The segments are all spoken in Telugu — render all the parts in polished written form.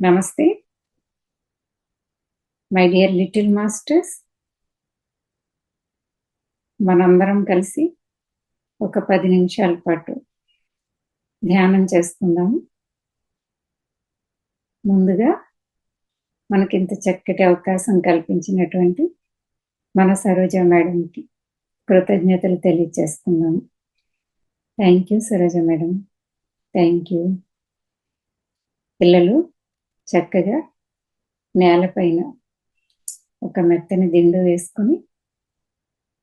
నమస్తే మై డియర్ లిటిల్ మాస్టర్స్. మనందరం కలిసి ఒక 10 నిమిషాల పాటు ధ్యానం చేసుకుందాము. ముందుగా మనకింత చక్కటి అవకాశం కల్పించినటువంటి మన సరోజ మేడంకి కృతజ్ఞతలు తెలియచేసుకుందాము. Thank you Saroja madam, thank you. పిల్లలు చక్కగా నేలపైన ఒక మెత్తని దిండు వేసుకుని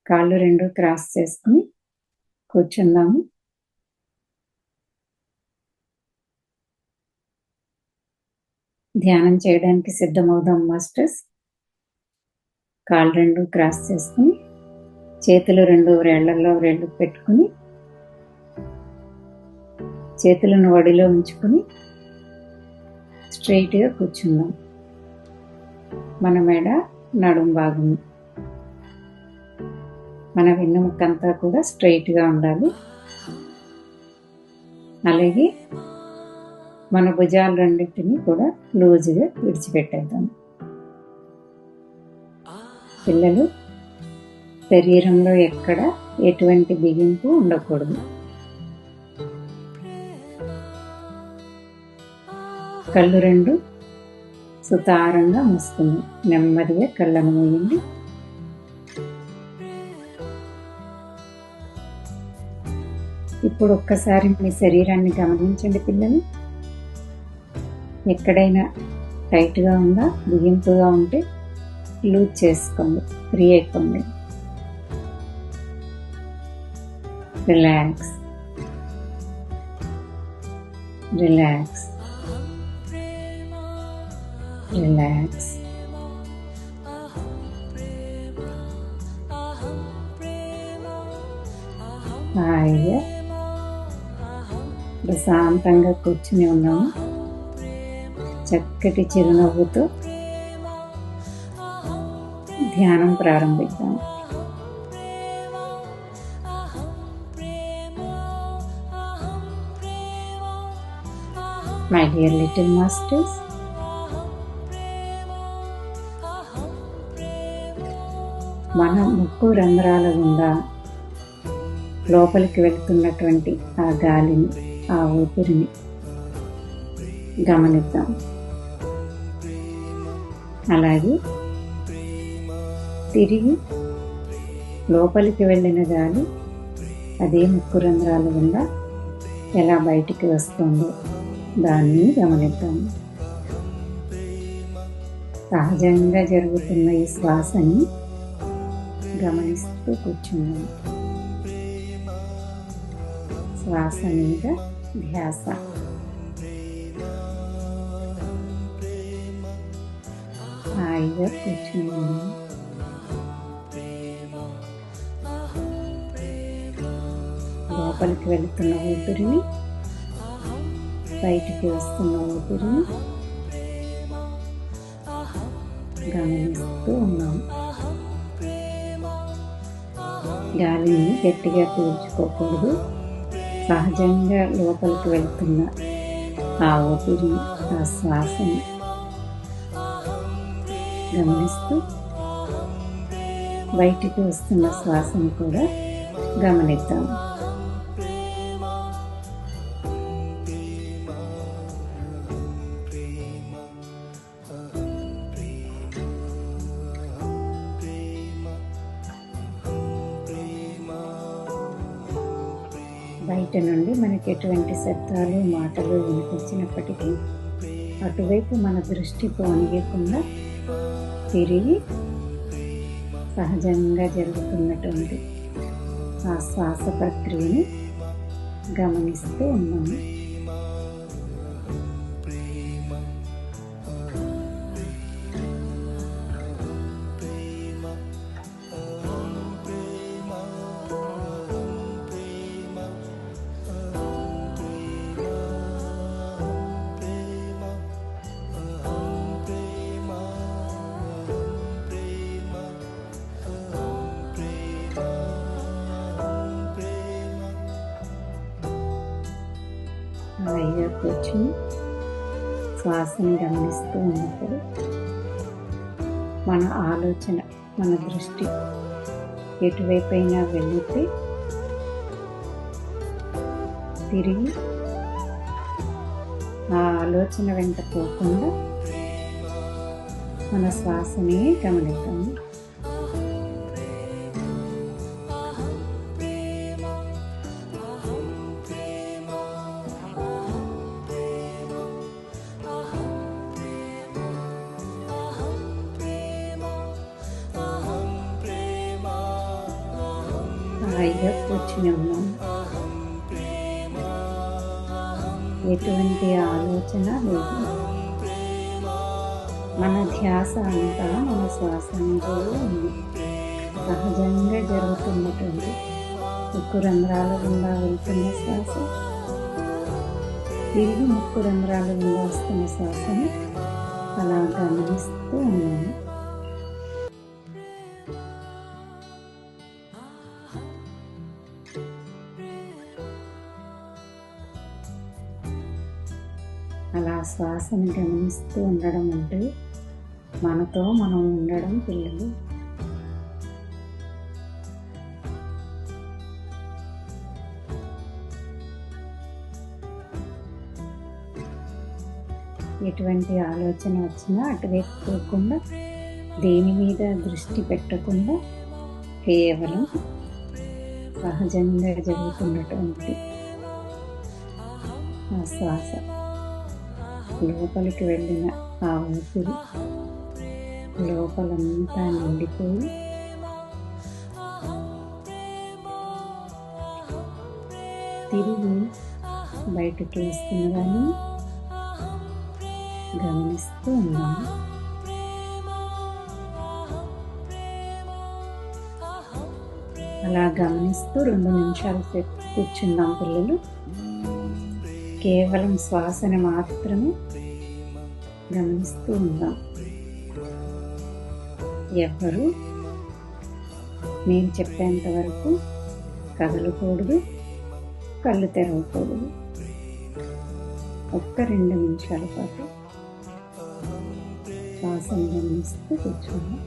కాళ్ళు రెండు క్రాస్ చేసుకుని కూర్చుందాము. ధ్యానం చేయడానికి సిద్ధమవుదాం మాస్టర్స్. కాళ్ళు రెండు క్రాస్ చేసుకుని చేతులు రెండు వేళ్లలో వేళ్ళు పెట్టుకుని చేతులను వడిలో ఉంచుకుని స్ట్రైట్గా కూర్చుందాం. మన మెడ నడుం భాగం మన వెన్నెముకంతా కూడా స్ట్రైట్గా ఉండాలి. అలాగే మన భుజాలు రెండింటిని కూడా లూజుగా విడిచిపెట్టేద్దాం. పిల్లలు శరీరంలో ఎక్కడ ఎటువంటి బిగింపు ఉండకూడదు. కళ్ళు రెండు సుతారంగా మూసుకుంది. నెమ్మదిగా కళ్ళను మూయండి. ఇప్పుడు ఒక్కసారి మీ శరీరాన్ని గమనించండి పిల్లలు. ఎక్కడైనా టైట్గా ఉందా, బిగింపుగా ఉంటే లూజ్ చేసుకోండి, ఫ్రీ అయిపోండి. Relax relax relax. హాయిగా ప్రశాంతంగా కూర్చుని ఉన్నాము. చక్కటి చిరునవ్వుతో ధ్యానం ప్రారంభిద్దాం. మై డియర్ లిటిల్ మాస్టర్స్, మన ముక్కు రంధ్రాల గుండా లోపలికి వెళ్తున్నటువంటి ఆ గాలిని, ఆ ఊపిరిని గమనిద్దాం. అలాగే తిరిగి లోపలికి వెళ్ళిన గాలి అదే ముక్కు రంధ్రాల గుండా ఎలా బయటికి వస్తుందో దాన్ని గమనిద్దాం. సహజంగా జరుగుతున్న ఈ శ్వాసని గమనిస్తూ కూర్చున్నాం. శ్వాస మీద ధ్యాస. హాయిగా కూర్చున్నాము. లోపలికి వెళుతున్న ఊపిరిని, బయటికి వస్తున్న ఊపిరిని గమనిస్తూ ఉన్నాము. గాలిని గట్టిగా పీల్చుకోకూడదు. సహజంగా లోపలికి వెళ్తున్న ఆ ఊపిరిని, ఆ శ్వాసని గమనిస్తూ బయటికి వస్తున్న శ్వాసను కూడా గమనిద్దాం. బయట నుండి మనకి ఎటువంటి శబ్దాలు, మాటలు వినిపించినప్పటికీ అటువైపు మన దృష్టి పోనీయకుండా తిరిగి సహజంగా జరుగుతున్నటువంటి ఆ శ్వాస ప్రక్రియని గమనిస్తూ ఉన్నాము. హాయిగా కూర్చుని శ్వాసని గమనిస్తూ ఉన్నప్పుడు మన ఆలోచన, మన దృష్టి ఎటువైపైనా వెళితే తిరిగి ఆ ఆలోచన వెంట పోకుండా మన శ్వాసనే గమనిద్దాము. హాయిగా కూర్చుని ఉన్నాము. ఎటువంటి ఆలోచన లేదు. మన ధ్యాస అంతా మన శ్వాస మీద ఉంది. సహజంగా జరుగుతున్నటువంటి ముక్కు రంధ్రాల గుండా వెళ్తున్న శ్వాస తిరిగి ముక్కు రంధ్రాల గుండా వస్తున్న శ్వాసని అలా గమనిస్తూ ఉన్నాము. అలా శ్వాసని గమనిస్తూ ఉండడం అంటే మనతో మనం ఉండడం పిల్లలు. ఎటువంటి ఆలోచన వచ్చినా అటువైపు పోకుండా, దేని మీద దృష్టి పెట్టకుండా కేవలం సహజంగా జరుగుతున్నటువంటి ఆ శ్వాస లోపలికి వెళ్ళిన ఆ ఊపిరి లోపలంతా నిండిపోయి తిరిగి బయటకు వస్తున్నదాన్ని గమనిస్తూ ఉన్నాము. అలా గమనిస్తూ 2 నిమిషాలు సేపు కూర్చుందాం పిల్లలు. కేవలం శ్వాసను మాత్రమే గమనిస్తూ ఉందాం. ఎవ్వరూ నేను చెప్పేంత వరకు కదలకూడదు, కళ్ళు తెరవకూడదు. ఒక్క 2 నిమిషాల పాటు శ్వాసను గమనిస్తూ కూర్చుందాం.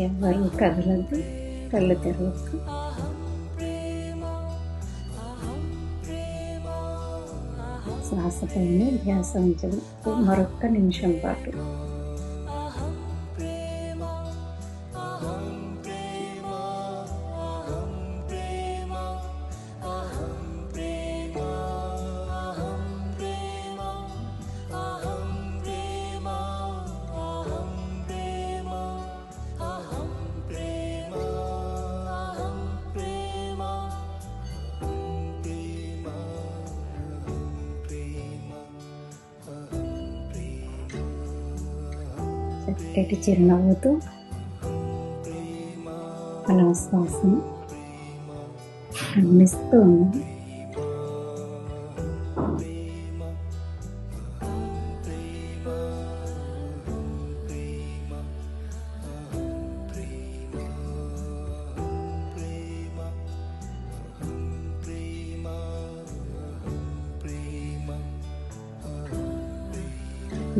ఎవ్వరూ కదలద్దు, కళ్ళు తెరవద్దు. శ్వాసపైనే ధ్యాస ఉంచదు మరొక్క నిమిషం పాటు. చక్కటి చిరునవ్వుతో అలా శ్వాసను గమనిస్తూ ఉన్నాం.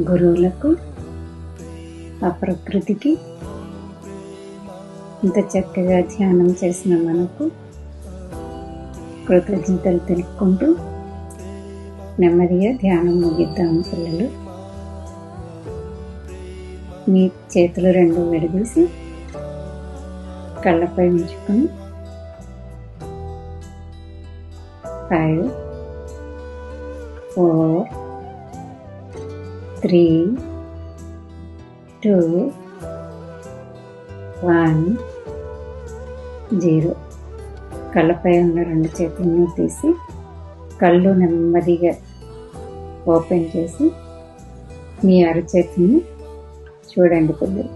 గురువులకు, ఆ ప్రకృతికి, ఇంత చక్కగా ధ్యానం చేసిన మనకు కృతజ్ఞతలు తెలుపుకుంటూ నెమ్మదిగా ధ్యానం ముగిద్దాము పిల్లలు. మీ చేతులు 2 విడదీసి కళ్ళపై ఉంచుకొని 5, 4, 3, 2, 1, 0. కళ్ళపై ఉన్న 2 చేతులను తీసి కళ్ళు నెమ్మదిగా ఓపెన్ చేసి మీ అరచేతిని చూడండి పిల్లలు.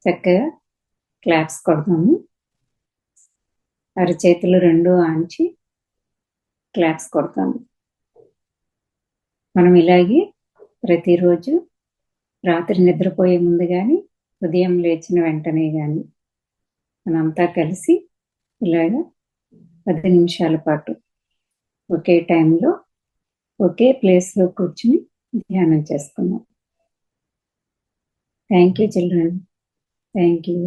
చక్కగా క్లాప్స్ కొడతాము. అరచేతులు రెండు ఆంచి క్లాప్స్ కొడతాము. మనం ఇలాగే ప్రతిరోజు రాత్రి నిద్రపోయే ముందు కానీ ఉదయం లేచిన వెంటనే కానీ మనంతా కలిసి ఇలాగ 10 నిమిషాల పాటు ఒకే టైంలో ఒకే ప్లేస్లో కూర్చుని ధ్యానం చేసుకున్నాం. Thank you children. Thank you.